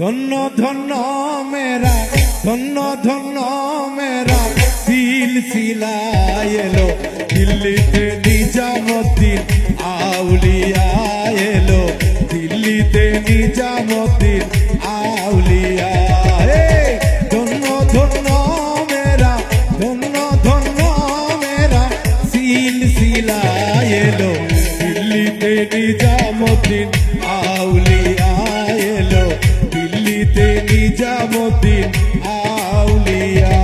ধন্য ধন্য মেরা ধন্য ধন্য মেরা সিলসিলা এলো দিল্লিতে নিজামুদ্দিন আউলিয়া এলো দিল্লিতে নিজামুদ্দিন আউলিয়া ধন্য ধন্য মেরা ধন্য ধন্য মেরা সিলসিলা এলো দিল্লিতে নিজামুদ্দিন আউলিয়া এলো দিল্লিতে নিজামুদ্দিন আউলিয়া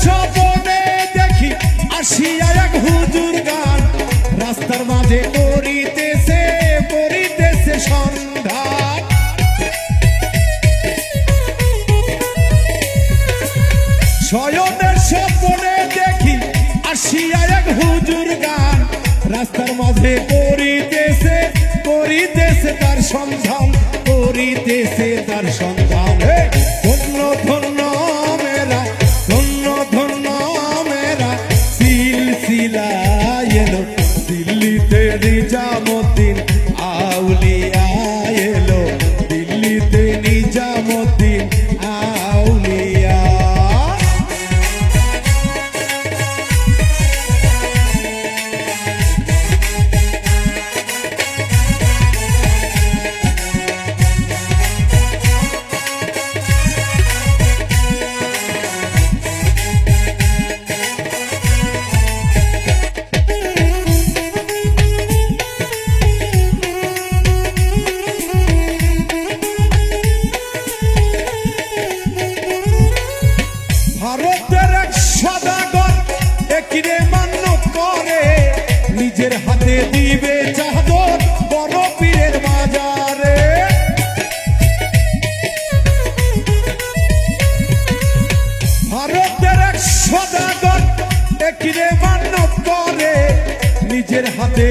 স্বপনে দেখি আসিয়া এক হুজুর গান রাস্তার মাঝে করিতেছে সন্ধান শয়নের স্বপনে দেখি আসিয়া এক হুজুর গান রাস্তার মাঝে করিতেছে তার সন্ধান করিতেছে তার সন্ধান ধন্য ধন্য মেরা ধন্য ধন্য মেরা সিলসিলা এলো দিল্লিতে নিজামুদ্দিন আউলিয়া এলো দিল্লিতে নিজামুদ্দিন আউলিয়া ভারতের এক সদাগর একিরে মান্য করে নিজের হাতে দিবে চাদর বড় পীরের মাজারে ভারতের এক সদাগর একিরে মান্য করে নিজের হাতে